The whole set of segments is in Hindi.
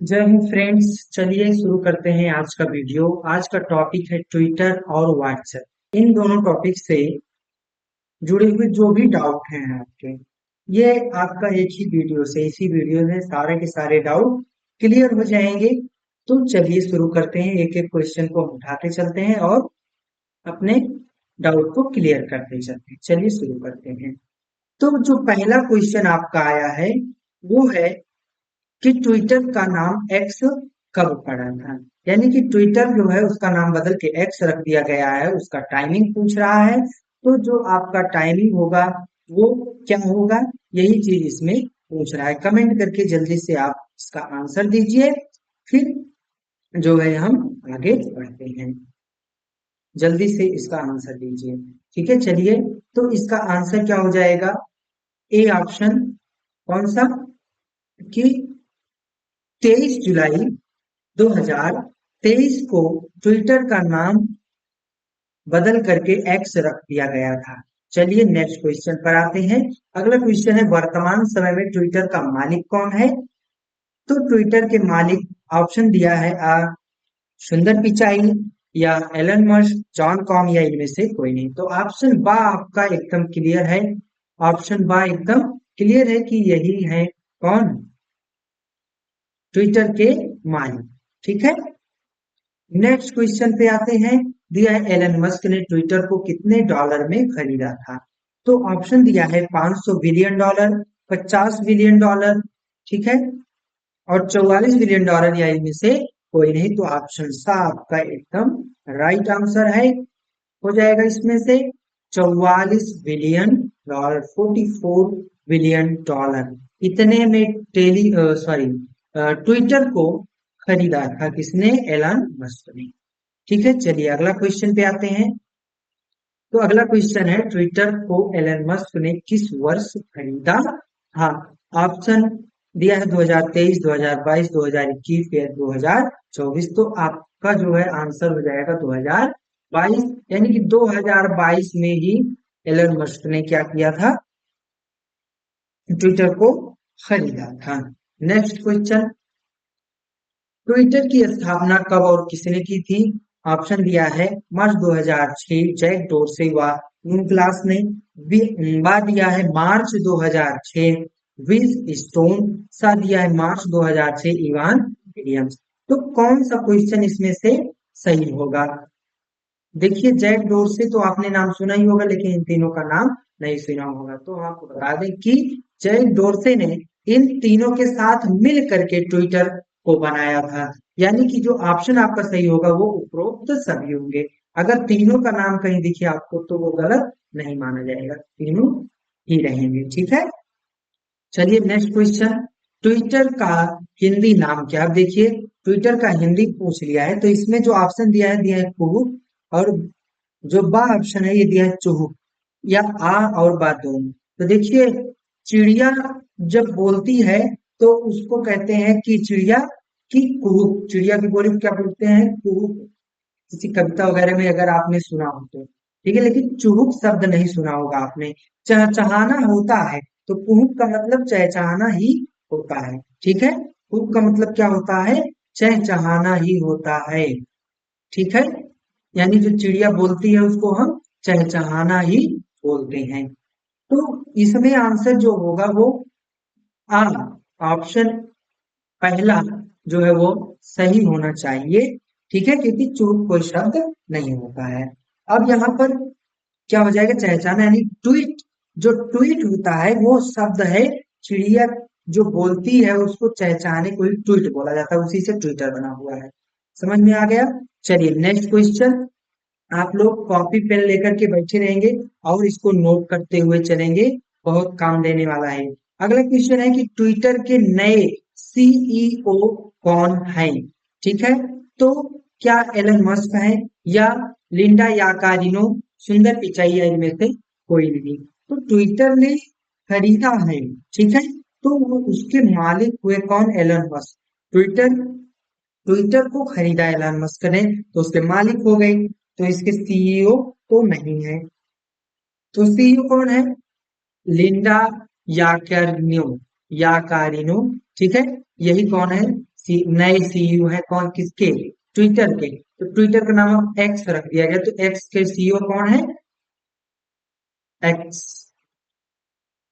जय हिंद फ्रेंड्स। चलिए शुरू करते हैं आज का वीडियो। आज का टॉपिक है ट्विटर और व्हाट्सएप। इन दोनों टॉपिक से जुड़े हुए जो भी डाउट हैं आपके, ये आपका एक ही वीडियो से इसी वीडियो में सारे के सारे डाउट क्लियर हो जाएंगे। तो चलिए शुरू करते हैं, एक एक क्वेश्चन को हम उठाते चलते हैं और अपने डाउट को क्लियर करते चलते हैं। चलिए शुरू करते हैं। तो जो पहला क्वेश्चन आपका आया है वो है कि ट्विटर का नाम एक्स कब पड़ा था। यानी कि ट्विटर जो है उसका नाम बदल के एक्स रख दिया गया है, उसका टाइमिंग पूछ रहा है। तो जो आपका टाइमिंग होगा वो क्या होगा, यही चीज इसमें पूछ रहा है। कमेंट करके जल्दी से आप इसका आंसर दीजिए, फिर जो है हम आगे बढ़ते हैं। जल्दी से इसका आंसर दीजिए। ठीक है, चलिए। तो इसका आंसर क्या हो जाएगा? A option. कौन सा? कि 23 जुलाई 2023 को ट्विटर का नाम बदल करके एक्स रख दिया गया था। चलिए नेक्स्ट क्वेश्चन पर आते हैं। अगला क्वेश्चन है, वर्तमान समय में ट्विटर का मालिक कौन है? तो ट्विटर के मालिक ऑप्शन दिया है सुंदर पिचाई या एलन मस्क, जॉन कॉम या इनमें से कोई नहीं। तो ऑप्शन बा आपका एकदम क्लियर है। ऑप्शन बा एकदम क्लियर है कि यही है कौन? ट्विटर के मालिक। ठीक है। नेक्स्ट क्वेश्चन पे आते हैं। दिया है, एलन मस्क ने ट्विटर को कितने डॉलर में खरीदा था? तो ऑप्शन दिया है 500 बिलियन डॉलर, 50 बिलियन डॉलर, ठीक है, और 44 बिलियन डॉलर या इनमें से कोई नहीं। तो ऑप्शन सा आपका एकदम राइट आंसर है, हो जाएगा इसमें से 44 बिलियन डॉलर, 44 बिलियन डॉलर। इतने में टेली सॉरी ट्विटर को खरीदा था किसने? एलन मस्क ने। ठीक है, चलिए अगला क्वेश्चन पे आते हैं। तो अगला क्वेश्चन है, ट्विटर को एलन मस्क ने किस वर्ष खरीदा? हाँ, ऑप्शन दिया है 2023, 2022, 2021 या 2024। तो आपका जो है आंसर हो जाएगा 2022। यानी कि 2022 में ही एलन मस्क ने क्या किया था? ट्विटर को खरीदा था। नेक्स्ट क्वेश्चन, ट्विटर की स्थापना कब और किसने की थी? ऑप्शन दिया है मार्च 2006, जैक डोरसे व निकोलस ने। बा दिया है मार्च 2006, विज स्टोन। सा दिया है मार्च 2006, इवान विलियम्स। तो कौन सा क्वेश्चन इसमें से सही होगा? देखिए, जैक डोरसे तो आपने नाम सुना ही होगा, लेकिन इन तीनों का नाम नहीं सुना होगा। तो हम आपको बता दें कि जैक डोरसे ने इन तीनों के साथ मिल करके ट्विटर को बनाया था। यानी कि जो ऑप्शन आपका सही होगा वो उपरोक्त सभी होंगे। अगर तीनों का नाम कहीं दिखे आपको तो वो गलत नहीं माना जाएगा, तीनों ही रहेंगे। ठीक है, चलिए नेक्स्ट क्वेश्चन, ट्विटर का हिंदी नाम क्या? अब देखिए, ट्विटर का हिंदी पूछ लिया है, तो इसमें जो ऑप्शन दिया है कुहू, और जो बा ऑप्शन है ये दिया है चुहू, या आ और बा दोनों। तो देखिए, चिड़िया जब बोलती है तो उसको कहते हैं कि चिड़िया की कुहू। चिड़िया की बोली को क्या बोलते हैं? कुहू। किसी कविता वगैरह में अगर आपने सुना हो तो ठीक है, लेकिन चुहुक शब्द नहीं सुना होगा आपने। चहचहाना होता है, तो कुहुक का मतलब चहचहाना ही होता है। ठीक है, कुहुक का मतलब क्या होता है? चहचहाना ही होता है। ठीक है, यानी जो चिड़िया बोलती है उसको हम चहचहाना ही बोलते हैं। तो इसमें आंसर जो होगा वो आ, ऑप्शन पहला जो है वो सही होना चाहिए। ठीक है, क्योंकि चूक कोई शब्द नहीं होता है। अब यहाँ पर क्या हो जाएगा? चहचाना यानी ट्वीट। जो ट्वीट होता है वो शब्द है, चिड़िया जो बोलती है उसको चहचाने को ही ट्वीट बोला जाता है, उसी से ट्विटर बना हुआ है। समझ में आ गया? चलिए नेक्स्ट क्वेश्चन। आप लोग कॉपी पेन लेकर के बैठे रहेंगे और इसको नोट करते हुए चलेंगे, बहुत काम देने वाला है। अगला क्वेश्चन है कि ट्विटर के नए सीईओ कौन है? ठीक है, तो क्या एलन मस्क है, या लिंडा याकारिनो, सुंदर पिचाई, या इनमें से कोई नहीं। तो ट्विटर ने खरीदा है, ठीक है, तो वो उसके मालिक हुए कौन? Elon Musk. ट्विटर ट्विटर को खरीदा एलन मस्क ने, तो उसके मालिक हो गए। तो इसके सीईओ तो नहीं है। तो सीईओ कौन है? Linda Yaccarino. याकारिनो, ठीक है, यही कौन है? नए सीईओ है कौन, किसके, ट्विटर के। तो ट्विटर का नाम एक्स रख दिया गया, तो एक्स के सीईओ कौन है, एक्स,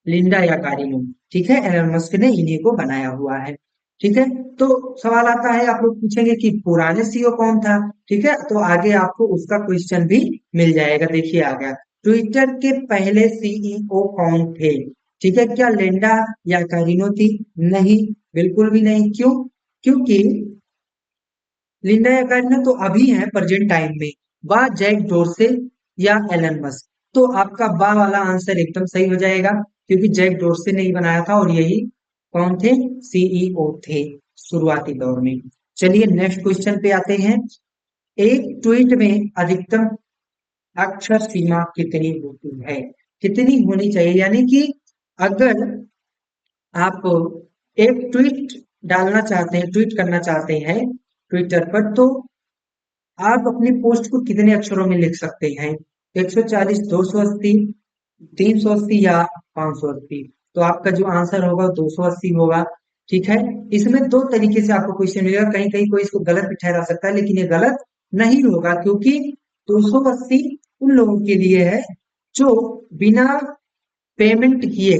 लिंडा या कारिनो। ठीक है, एलन मस्क ने इन्हीं को बनाया हुआ है। ठीक है, तो सवाल आता है, आप लोग पूछेंगे कि पुराने सीईओ कौन था। ठीक है, तो आगे आपको उसका क्वेश्चन भी मिल जाएगा। देखिए आ गया, ट्विटर के पहले सीईओ कौन थे। ठीक है, क्या लिंडा या कारिनो थी, नहीं, बिल्कुल भी नहीं। क्यों, क्योंकि लिंडा या कारिना तो अभी है प्रेजेंट टाइम में, बा जैक डोरसे या एलन मस्क। तो आपका बा वाला आंसर एकदम सही हो जाएगा, क्योंकि जैक डोरसे ने ही बनाया था और यही कौन थे, सीईओ थे शुरुआती दौर में। चलिए नेक्स्ट क्वेश्चन पे आते हैं। एक ट्वीट में अधिकतम अक्षर सीमा कितनी होती है, कितनी होनी चाहिए, यानी कि अगर आप एक ट्वीट डालना चाहते हैं, ट्वीट करना चाहते हैं ट्विटर पर, तो आप अपनी पोस्ट को कितने अक्षरों में लिख सकते हैं, 140, 280, 380 या 580। तो आपका जो आंसर होगा 280 होगा। ठीक है, इसमें दो तरीके से आपको क्वेश्चन मिलेगा, कहीं कहीं कोई इसको गलत भी ठहरा सकता है, लेकिन ये गलत नहीं होगा, क्योंकि 280 उन लोगों के लिए है जो बिना पेमेंट किए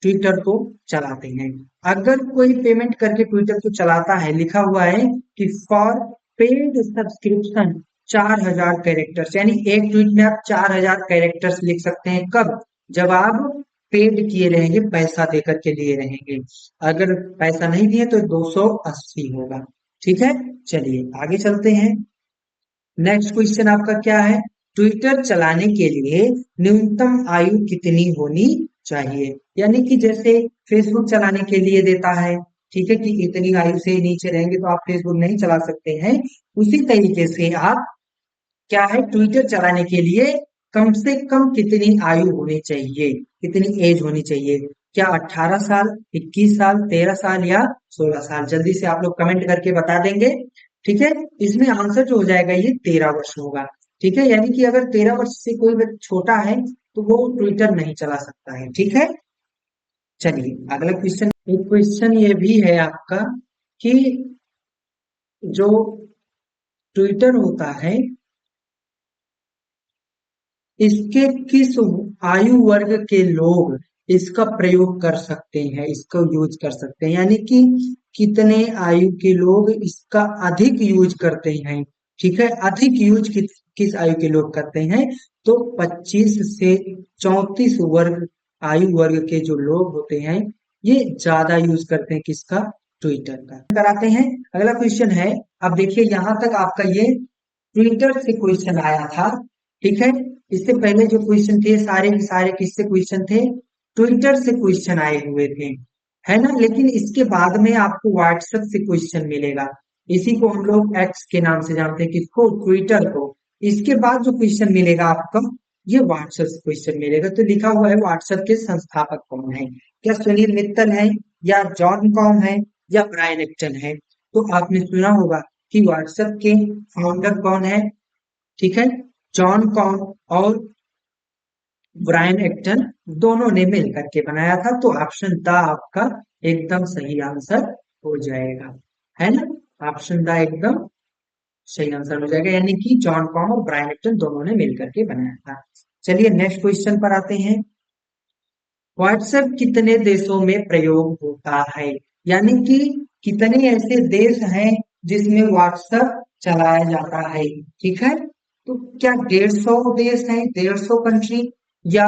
ट्विटर को चलाते हैं। अगर कोई पेमेंट करके ट्विटर को चलाता है, लिखा हुआ है कि फॉर पेड सब्सक्रिप्शन 4000 कैरेक्टर्स, यानी एक ट्वीट में आप 4000 कैरेक्टर्स लिख सकते हैं। कब, जब आप पेड किए रहेंगे, पैसा देकर के लिए रहेंगे। अगर पैसा नहीं दिए तो 280 होगा। ठीक है, चलिए आगे चलते हैं। नेक्स्ट क्वेश्चन आपका क्या है, ट्विटर चलाने के लिए न्यूनतम आयु कितनी होनी चाहिए, यानी कि जैसे फेसबुक चलाने के लिए देता है, ठीक है, कि इतनी आयु से नीचे रहेंगे तो आप फेसबुक नहीं चला सकते हैं। उसी तरीके से आप, क्या है, ट्विटर चलाने के लिए कम से कम कितनी आयु होनी चाहिए, कितनी एज होनी चाहिए, क्या 18 साल, 21 साल, 13 साल या 16 साल, जल्दी से आप लोग कमेंट करके बता देंगे। ठीक है, इसमें आंसर जो हो जाएगा ये 13 वर्ष होगा। ठीक है, यानी कि अगर 13 वर्ष से कोई व्यक्ति छोटा है तो वो ट्विटर नहीं चला सकता है। ठीक है, चलिए अगला क्वेश्चन, एक क्वेश्चन ये भी है आपका कि जो ट्विटर होता है, इसके किस आयु वर्ग के लोग इसका प्रयोग कर सकते हैं, इसका यूज कर सकते हैं, यानी कि कितने आयु के लोग इसका अधिक यूज करते हैं। ठीक है, अधिक यूज किस आयु के लोग करते हैं, तो 25 से 34 वर्ग आयु वर्ग के जो लोग होते हैं, ये ज्यादा यूज करते हैं किसका, ट्विटर का। कराते हैं, अगला क्वेश्चन है। अब देखिए यहां तक आपका ये ट्विटर से क्वेश्चन आया था। ठीक है, इससे पहले जो क्वेश्चन थे सारे के सारे किससे क्वेश्चन थे, ट्विटर से क्वेश्चन आए हुए थे, है ना। लेकिन इसके बाद में आपको व्हाट्सएप से क्वेश्चन मिलेगा, इसी को हम लोग एक्स के नाम से जानते हैं, किसको, ट्विटर को। इसके बाद जो क्वेश्चन मिलेगा आपका, ये व्हाट्सएप से क्वेश्चन मिलेगा। तो लिखा हुआ है व्हाट्सएप के संस्थापक कौन है, क्या सुनील मित्तल है, या जॉन कॉम है, या ब्रायन एक्टन है। तो आपने सुना होगा कि व्हाट्सएप के फाउंडर कौन है। ठीक है, जॉन कॉम और ब्रायन एक्टन दोनों ने मिलकर के बनाया था। तो ऑप्शन द आपका एकदम सही आंसर हो जाएगा, है ना। ऑप्शन द एकदम सही आंसर हो जाएगा, यानी कि जॉन कॉम और ब्रायन एक्टन दोनों ने मिलकर के बनाया था। चलिए नेक्स्ट क्वेश्चन पर आते हैं। व्हाट्सएप कितने देशों में प्रयोग होता है, यानी कि कितने ऐसे देश हैं जिसमें व्हाट्सएप चलाया जाता है। ठीक है, तो क्या 150 देश हैं, 150 कंट्री, या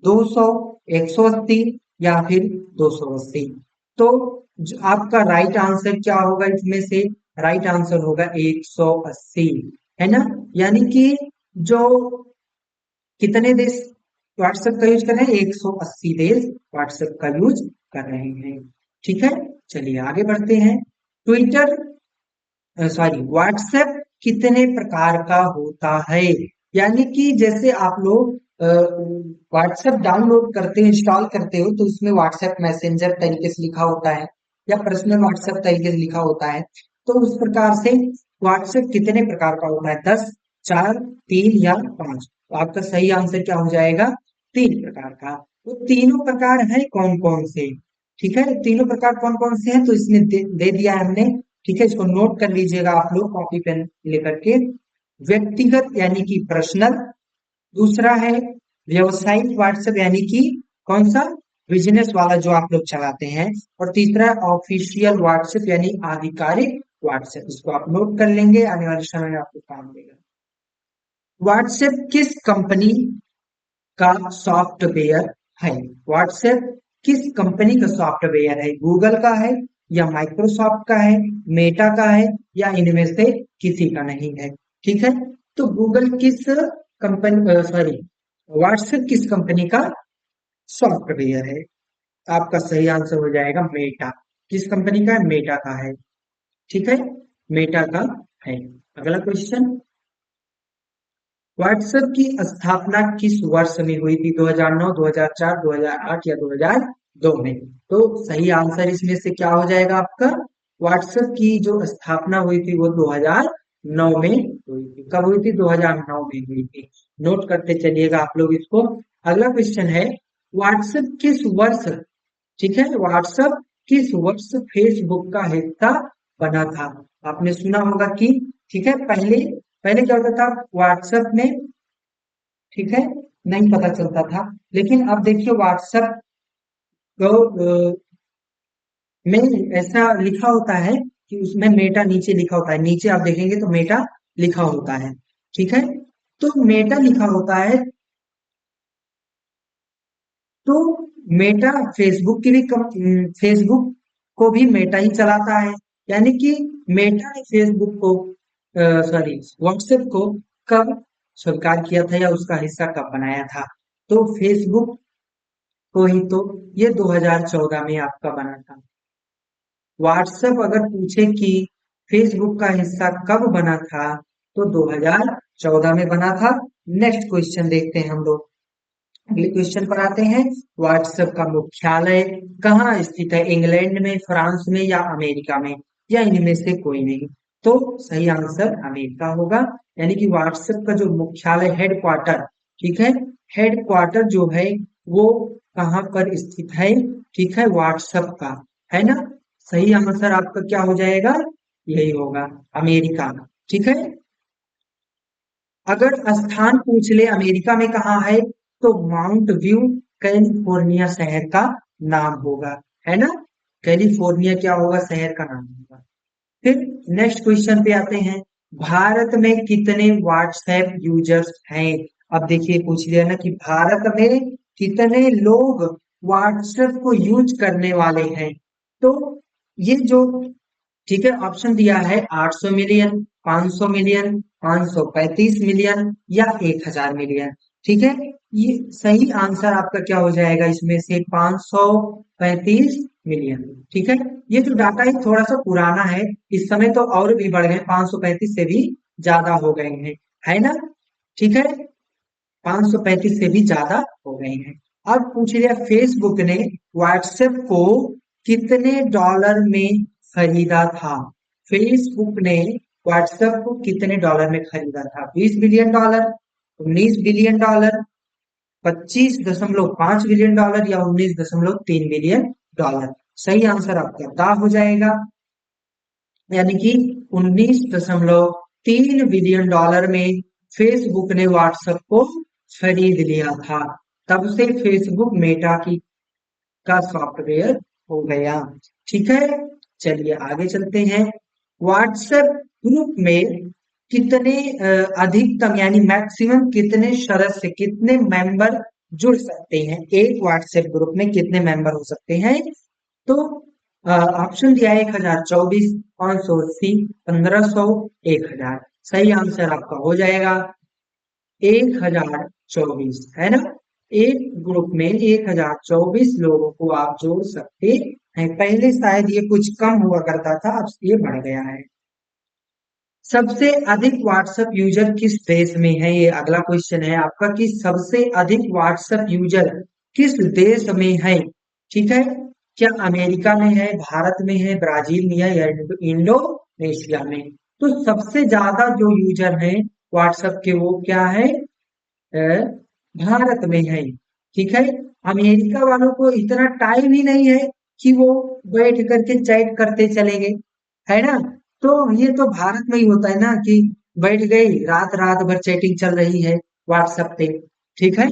200, 180 या फिर 280। तो आपका राइट आंसर क्या होगा, इसमें से राइट आंसर होगा 180, है ना। यानी कि जो कितने देश व्हाट्सएप का यूज कर रहे हैं, 180 देश व्हाट्सएप का यूज कर रहे हैं। ठीक है, चलिए आगे बढ़ते हैं। ट्विटर, सॉरी, व्हाट्सएप कितने प्रकार का होता है, यानी कि जैसे आप लोग व्हाट्सएप डाउनलोड करते हो, इंस्टॉल करते हो, तो उसमें व्हाट्सएप मैसेंजर तरीके से लिखा होता है, या पर्सनल व्हाट्सएप तरीके से लिखा होता है। तो उस प्रकार से व्हाट्सएप कितने प्रकार का होता है, 10, 4, 3 या 5। तो आपका सही आंसर क्या हो जाएगा, 3 प्रकार का। तो तीनों प्रकार है कौन कौन से, ठीक है, तीनों प्रकार कौन कौन से हैं तो इसमें दे दिया है हमने। ठीक है, इसको नोट कर लीजिएगा आप लोग कॉपी पेन लेकर के। व्यक्तिगत यानी कि पर्सनल, दूसरा है व्यावसायिक व्हाट्सएप यानी कि कौन सा, बिजनेस वाला जो आप लोग चलाते हैं, और तीसरा ऑफिशियल व्हाट्सएप यानी आधिकारिक व्हाट्सएप। इसको आप नोट कर लेंगे, आने वाले समय में आपको काम देगा। व्हाट्सएप किस कंपनी का सॉफ्टवेयर है? व्हाट्सएप किस कंपनी का सॉफ्टवेयर है? गूगल का है या माइक्रोसॉफ्ट का है, मेटा का है, या इनमें से किसी का नहीं है? ठीक है, तो गूगल किस कंपनी, सॉरी, व्हाट्सएप किस कंपनी का सॉफ्टवेयर है? आपका सही आंसर हो जाएगा मेटा। किस कंपनी का है? मेटा का है। ठीक है, मेटा का है। अगला क्वेश्चन, व्हाट्सएप की स्थापना किस वर्ष में हुई थी? 2009, 2004, 2008 या 2002 में? तो सही आंसर इसमें से क्या हो जाएगा आपका? व्हाट्सएप की जो स्थापना हुई थी वो 2009 में हुई थी। कब हुई थी? 2009 में हुई थी। नोट करते चलिएगा आप लोग इसको। अगला क्वेश्चन है, व्हाट्सएप किस वर्ष, ठीक है, व्हाट्सएप किस वर्ष फेसबुक का हिस्सा बना था? आपने सुना होगा कि, ठीक है, पहले पहले क्या होता था व्हाट्सएप में, ठीक है, नहीं पता चलता था, लेकिन अब देखिए व्हाट्सएप को में ऐसा लिखा होता है कि उसमें मेटा नीचे लिखा होता है, नीचे आप देखेंगे तो मेटा लिखा होता है। ठीक है, तो मेटा लिखा होता है, तो मेटा फेसबुक की भी फेसबुक को भी मेटा ही चलाता है, यानी कि मेटा ने फेसबुक को, सॉरी, व्हाट्सएप को कब स्वीकार किया था या उसका हिस्सा कब बनाया था? तो फेसबुक को ही तो ये 2014 में आपका बना था। व्हाट्सएप अगर पूछे कि फेसबुक का हिस्सा कब बना था, तो 2014 में बना था। नेक्स्ट क्वेश्चन देखते हैं हम लोग। अगले क्वेश्चन पर आते हैं, व्हाट्सएप का मुख्यालय कहाँ स्थित है? इंग्लैंड में, फ्रांस में, या अमेरिका में, या इनमें से कोई नहीं? तो सही आंसर अमेरिका होगा, यानी कि व्हाट्सएप का जो मुख्यालय, हेडक्वार्टर, ठीक है, हेडक्वार्टर जो है वो कहाँ पर स्थित है? ठीक है, व्हाट्सएप का, है ना? सही आंसर आपका क्या हो जाएगा? यही होगा, अमेरिका। ठीक है, अगर स्थान पूछ ले अमेरिका में कहाँ है, तो माउंट व्यू कैलिफोर्निया शहर का नाम होगा, है ना? कैलिफोर्निया क्या होगा? शहर का नाम होगा। फिर नेक्स्ट क्वेश्चन पे आते हैं, भारत में कितने व्हाट्सएप यूजर्स हैं? अब देखिए पूछ लिया ना कि भारत में कितने लोग व्हाट्सएप को यूज करने वाले हैं, तो ये जो, ठीक है, ऑप्शन दिया है 800 मिलियन, 500 मिलियन, 535 मिलियन, या 1000 मिलियन। ठीक है, ये सही आंसर आपका क्या हो जाएगा इसमें से? 535 मिलियन। ठीक है, ये जो डाटा है थोड़ा सा पुराना है, इस समय तो और भी बढ़ गए, 535 से भी ज्यादा हो गए हैं, है ना? ठीक है, 535 से भी ज्यादा हो गए हैं। अब पूछ लिया, फेसबुक ने व्हाट्सएप को कितने डॉलर में खरीदा था? फेसबुक ने व्हाट्सएप को कितने डॉलर में खरीदा था? 20 billion dollar, 19 billion dollar, 25.5 billion dollar, या 19.3 बिलियन डॉलर? सही आंसर आपका दा हो जाएगा, यानी कि 19.3 बिलियन डॉलर में फेसबुक ने व्हाट्सएप को खरीद लिया था। तब से फेसबुक मेटा की का सॉफ्टवेयर हो गया। ठीक है, चलिए आगे चलते हैं। व्हाट्सएप ग्रुप में कितने अधिकतम यानी मैक्सिमम कितने सदस्य, कितने मेंबर जुड़ सकते हैं? एक व्हाट्सएप ग्रुप में कितने मेंबर हो सकते हैं? तो ऑप्शन दिया है 1024, 580, 1500, 1000। सही आंसर आपका हो जाएगा 1024, है ना? एक ग्रुप में 1024 लोगों को आप जोड़ सकते हैं। पहले शायद ये कुछ कम हुआ करता था, अब ये बढ़ गया है। सबसे अधिक व्हाट्सएप यूजर किस देश में है? ये अगला क्वेश्चन है आपका कि सबसे अधिक व्हाट्सएप यूजर किस देश में है? ठीक है, क्या अमेरिका में है, भारत में है, ब्राजील में है, या इंडोनेशिया में? तो सबसे ज्यादा जो यूजर है व्हाट्सएप के वो क्या है? भारत में है। ठीक है, अमेरिका वालों को इतना टाइम ही नहीं है कि वो बैठ करके चैट करते चले गए, है ना? तो ये तो भारत में ही होता है ना कि बैठ गई रात रात भर चैटिंग चल रही है व्हाट्सएप पे, ठीक है?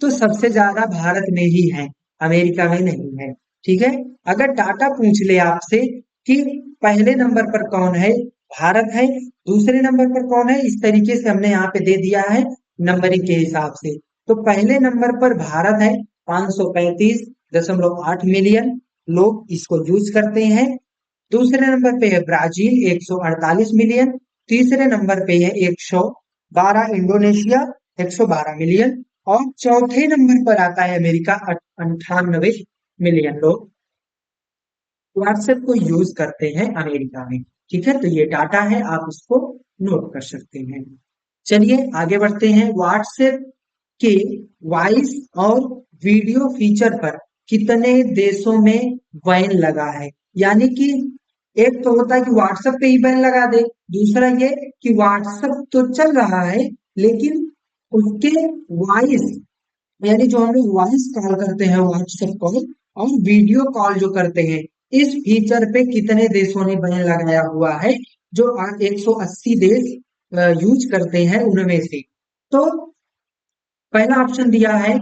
तो सबसे ज्यादा भारत में ही है, अमेरिका में नहीं है, ठीक है? अगर डाटा पूछ ले आपसे कि पहले नंबर पर कौन है, भारत है, दूसरे नंबर पर कौन है, इस तरीके से हमने यहाँ पे दे दिया है नंबरिंग के हिसाब से। तो पहले नंबर पर भारत है, 535.8 मिलियन लोग इसको यूज करते हैं। दूसरे नंबर पे है ब्राजील 148 मिलियन, तीसरे नंबर पे है 112 इंडोनेशिया 112 मिलियन, और चौथे नंबर पर आता है अमेरिका 98 मिलियन लोग व्हाट्सएप को यूज करते हैं अमेरिका में। ठीक है, तो ये डाटा है, आप इसको नोट कर सकते हैं। चलिए आगे बढ़ते हैं। व्हाट्सएप के वॉइस और वीडियो फीचर पर कितने देशों में बैन लगा है? यानी कि एक तो होता है कि व्हाट्सएप पे ही बैन लगा दे, दूसरा ये कि व्हाट्सएप तो चल रहा है लेकिन उसके वॉइस, यानी जो हम लोग वॉइस कॉल करते हैं व्हाट्सएप कॉल, और वीडियो कॉल जो करते हैं, इस फीचर पे कितने देशों ने बैन लगाया हुआ है? जो 180 देश यूज करते हैं उनमें से। तो पहला ऑप्शन दिया है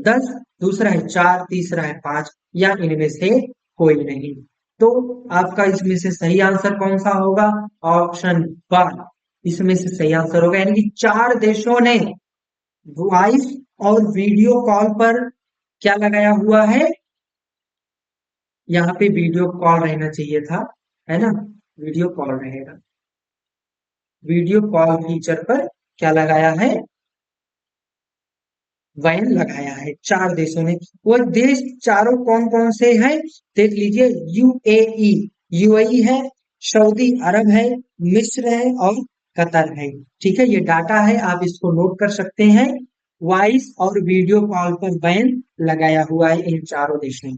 10, दूसरा है 4, तीसरा है 5, या इनमें से कोई नहीं। तो आपका इसमें से सही आंसर कौन सा होगा? ऑप्शन वन इसमें से सही आंसर होगा, यानी कि 4 देशों ने वॉइस और वीडियो कॉल पर क्या लगाया हुआ है? यहाँ पे वीडियो कॉल रहना चाहिए था, है ना? वीडियो कॉल रहेगा। वीडियो कॉल फीचर पर क्या लगाया है? बैन लगाया है 4 देशों ने। वो देश चारों कौन कौन से हैं देख लीजिए। यूएई, यूएई है, सऊदी अरब है, मिस्र है और कतर है। ठीक है, ये डाटा है, आप इसको नोट कर सकते हैं। वॉइस और वीडियो कॉल पर बैन लगाया हुआ है इन चारों देशों ने।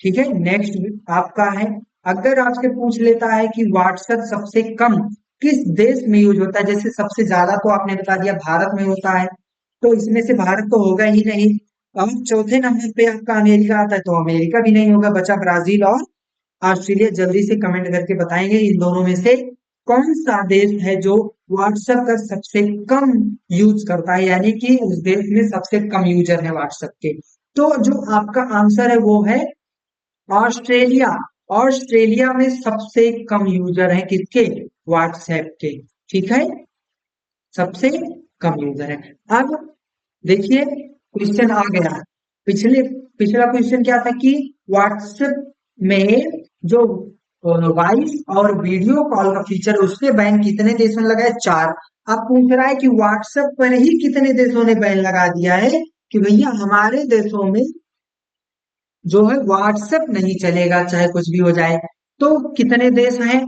ठीक है, नेक्स्ट आपका है। अगर आपसे पूछ लेता है कि व्हाट्सएप सबसे कम किस देश में यूज होता है, जैसे सबसे ज्यादा तो आपने बता दिया भारत में होता है, तो इसमें से भारत तो होगा ही नहीं। अब चौथे नंबर पे आपका अमेरिका आता है, तो अमेरिका भी नहीं होगा, बचा ब्राजील और ऑस्ट्रेलिया। जल्दी से कमेंट करके बताएंगे इन दोनों में से कौन सा देश है जो व्हाट्सएप का सबसे कम यूज करता है, यानी कि उस देश में सबसे कम यूजर है व्हाट्सएप के। तो जो आपका आंसर है वो है ऑस्ट्रेलिया। ऑस्ट्रेलिया में सबसे कम यूजर है किसके? व्हाट्सएप के। ठीक है, सबसे कम यूजर है। अब देखिए क्वेश्चन आ गया। पिछले पिछला क्वेश्चन क्या था कि व्हाट्सएप में जो वॉइस और वीडियो कॉल का फीचर है, उसके बैन कितने देशों ने लगाए? 4। अब पूछ रहा है कि व्हाट्सएप पर ही कितने देशों ने बैन लगा दिया है, कि भैया हमारे देशों में जो है व्हाट्सएप नहीं चलेगा चाहे कुछ भी हो जाए। तो कितने देश हैं?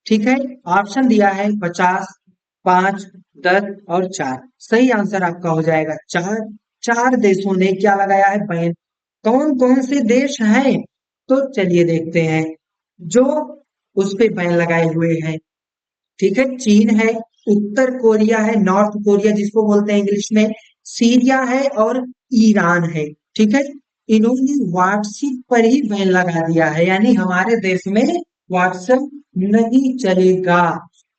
ठीक है, ऑप्शन दिया है 50, 5, 10 और 4। सही आंसर आपका हो जाएगा 4। 4 देशों ने क्या लगाया है? बैन। कौन कौन से देश हैं? तो चलिए देखते हैं जो उस पे बैन लगाए हुए हैं। ठीक है, चीन है, उत्तर कोरिया है, नॉर्थ कोरिया जिसको बोलते हैं इंग्लिश में, सीरिया है और ईरान है। ठीक है, इन्होंने व्हाट्सएप पर ही बैन लगा दिया है, यानी हमारे देश में व्हाट्सएप नहीं चलेगा।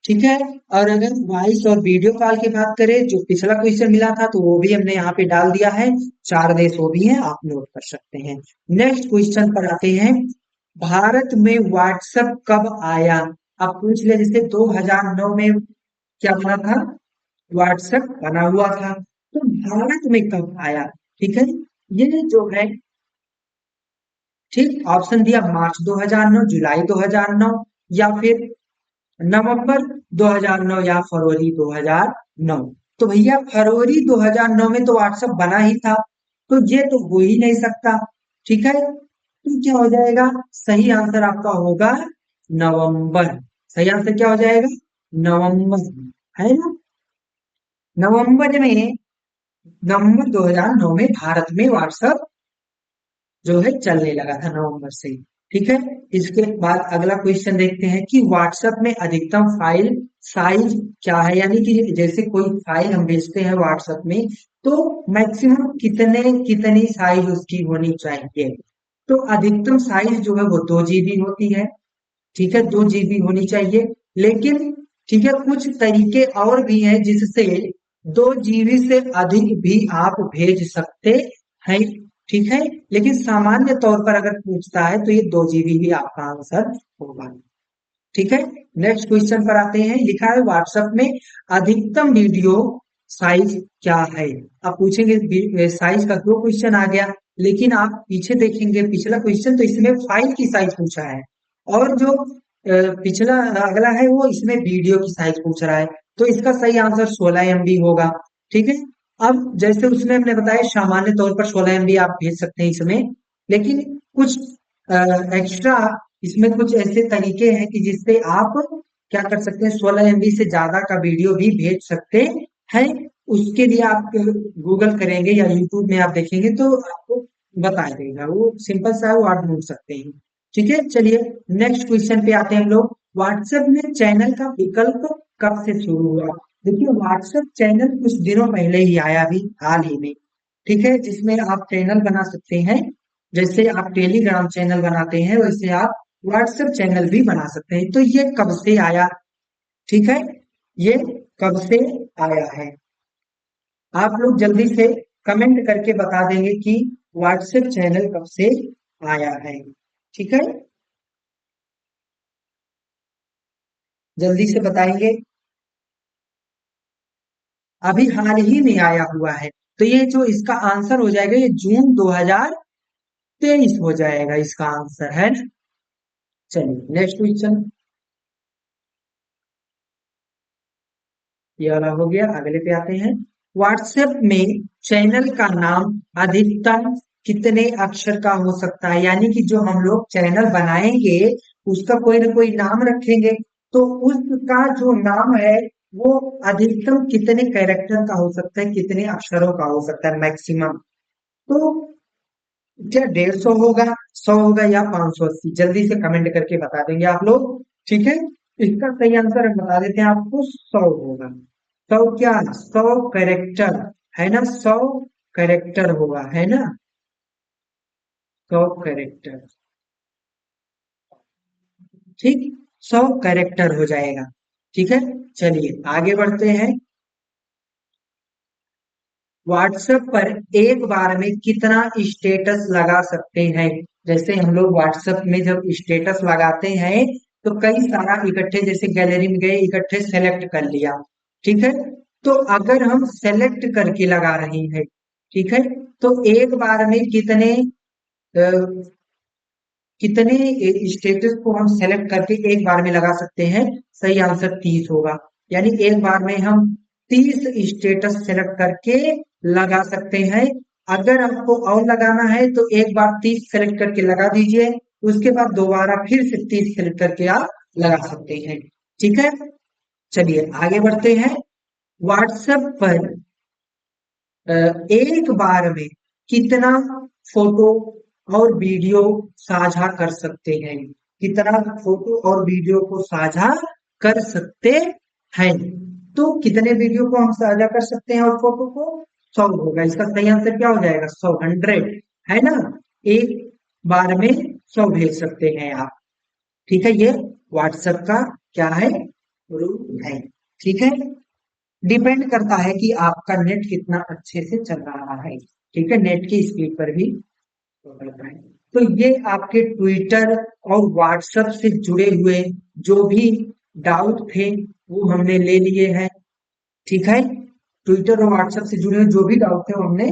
ठीक है, और अगर वॉइस और वीडियो कॉल की बात करें, जो पिछला क्वेश्चन मिला था तो वो भी हमने यहाँ पे डाल दिया है। 4 देश वो भी हैं, आप नोट कर सकते हैं। नेक्स्ट क्वेश्चन पर आते हैं। भारत में व्हाट्सएप कब आया? अब पूछ ले, जैसे 2009 में क्या बना था? व्हाट्सएप बना हुआ था, तो भारत में कब आया? ठीक है, ये जो है, ठीक ऑप्शन दिया मार्च 2009, जुलाई 2009, या फिर नवंबर 2009, या फरवरी 2009। तो भैया फरवरी 2009 में तो व्हाट्सएप बना ही था, तो ये तो हो ही नहीं सकता। ठीक है, तो क्या हो जाएगा? सही आंसर आपका होगा नवंबर। सही आंसर क्या हो जाएगा? नवंबर, है ना? नवंबर में, नवंबर 2009 में भारत में व्हाट्सएप जो है चलने लगा था, नवंबर से। ठीक है, इसके बाद अगला क्वेश्चन देखते हैं कि व्हाट्सएप में अधिकतम फाइल साइज क्या है, यानी कि जैसे कोई फाइल हम भेजते हैं व्हाट्सएप में, तो मैक्सिमम कितनी साइज उसकी होनी चाहिए? तो अधिकतम साइज जो है वो 2 GB होती है। ठीक है, 2 GB होनी चाहिए। लेकिन ठीक है, कुछ तरीके और भी हैं जिससे 2 GB से अधिक भी आप भेज सकते हैं। ठीक है, लेकिन सामान्य तौर पर अगर पूछता है तो ये 2 GB ही आपका आंसर होगा। ठीक है, नेक्स्ट क्वेश्चन पर आते हैं। लिखा है व्हाट्सएप में अधिकतम वीडियो साइज क्या है। आप पूछेंगे साइज का 2 क्वेश्चन आ गया, लेकिन आप पीछे देखेंगे पिछला क्वेश्चन तो इसमें फाइल की साइज पूछा है, और जो पिछला अगला है वो इसमें वीडियो की साइज पूछ रहा है। तो इसका सही आंसर 16 MB होगा। ठीक है, अब जैसे उसमें हमने बताया सामान्य तौर पर 16 MB आप भेज सकते हैं इसमें, लेकिन कुछ एक्स्ट्रा इसमें कुछ ऐसे तरीके हैं कि जिससे आप क्या कर सकते हैं, 16 MB से ज्यादा का वीडियो भी भेज सकते हैं। उसके लिए आप गूगल करेंगे या यूट्यूब में आप देखेंगे तो आपको बता देगा, वो सिंपल सा है, वो आप ढूंढ सकते हैं। ठीक है, चलिए नेक्स्ट क्वेश्चन पे आते हैं हम लोग। व्हाट्सएप में चैनल का विकल्प कब से शुरू हुआ। देखिए, व्हाट्सएप चैनल कुछ दिनों पहले ही आया, भी हाल ही में। ठीक है, जिसमें आप चैनल बना सकते हैं, जैसे आप टेलीग्राम चैनल बनाते हैं वैसे आप व्हाट्सएप चैनल भी बना सकते हैं। तो ये कब से आया, ठीक है, ये कब से आया है, आप लोग जल्दी से कमेंट करके बता देंगे कि व्हाट्सएप चैनल कब से आया है। ठीक है, जल्दी से बताएंगे। अभी हाल ही में आया हुआ है, तो ये जो इसका आंसर हो जाएगा ये जून 2023 हो जाएगा, इसका आंसर है ना। चलिए नेक्स्ट क्वेश्चन, ये वाला हो गया, अगले पे आते हैं। व्हाट्सएप में चैनल का नाम अधिकतम कितने अक्षर का हो सकता है, यानी कि जो हम लोग चैनल बनाएंगे उसका कोई ना कोई नाम रखेंगे, तो उसका जो नाम है वो अधिकतम कितने कैरेक्टर का हो सकता है, कितने अक्षरों का हो सकता है मैक्सिमम। तो क्या 150 होगा, 100 होगा या 580, जल्दी से कमेंट करके बता देंगे आप लोग। ठीक है, इसका सही आंसर हम बता देते हैं आपको, 100 होगा। 100 क्या, 100 कैरेक्टर, है ना, 100 कैरेक्टर होगा, है ना, 100 कैरेक्टर। ठीक, 100 कैरेक्टर हो जाएगा। ठीक है, चलिए आगे बढ़ते हैं। व्हाट्सएप पर एक बार में कितना स्टेटस लगा सकते हैं। जैसे हम लोग व्हाट्सएप में जब स्टेटस लगाते हैं तो कई सारा इकट्ठे, जैसे गैलरी में गए इकट्ठे सेलेक्ट कर लिया। ठीक है, तो अगर हम सेलेक्ट करके लगा रहे हैं, ठीक है, तो एक बार में कितने स्टेटस को हम सेलेक्ट करके एक बार में लगा सकते हैं। सही आंसर 30 होगा, यानी एक बार में हम 30 स्टेटस सेलेक्ट करके लगा सकते हैं। अगर आपको और लगाना है तो एक बार 30 सेलेक्ट करके लगा दीजिए, उसके बाद दोबारा फिर से 30 सेलेक्ट करके आप लगा सकते हैं। ठीक है, चलिए आगे बढ़ते हैं। व्हाट्सएप पर एक बार में कितना फोटो और वीडियो साझा कर सकते हैं, कितना फोटो और वीडियो को साझा कर सकते हैं। तो कितने वीडियो को हम साझा कर सकते हैं और फोटो को, 100 होगा। इसका सही आंसर क्या हो जाएगा, 100, 100, है ना। एक बार में 100 भेज सकते हैं आप। ठीक है, ये व्हाट्सएप का क्या है, रूल है। ठीक है, डिपेंड करता है कि आपका नेट कितना अच्छे से चल रहा है। ठीक है, नेट की स्पीड पर भी तो करता है। तो ये आपके ट्विटर और व्हाट्सएप से जुड़े हुए जो भी डाउट थे वो हमने ले लिए हैं। ठीक है, ट्विटर और व्हाट्सएप से जुड़े हुए जो भी डाउट थे वो हमने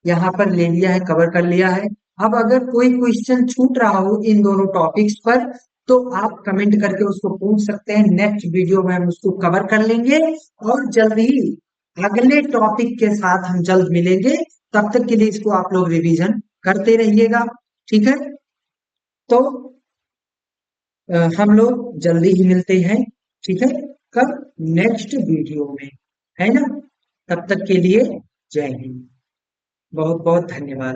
यहाँ पर ले लिया है, कवर कर लिया है। अब अगर कोई क्वेश्चन छूट रहा हो इन दोनों टॉपिक्स पर तो आप कमेंट करके उसको पूछ सकते हैं, नेक्स्ट वीडियो में हम उसको कवर कर लेंगे। और जल्द ही अगले टॉपिक के साथ हम जल्द मिलेंगे, तब तक के लिए इसको आप लोग रिवीजन करते रहिएगा। ठीक है, तो हम लोग जल्दी ही मिलते हैं। ठीक है, कब, नेक्स्ट वीडियो में, है ना। तब तक के लिए जय हिंद, बहुत बहुत धन्यवाद।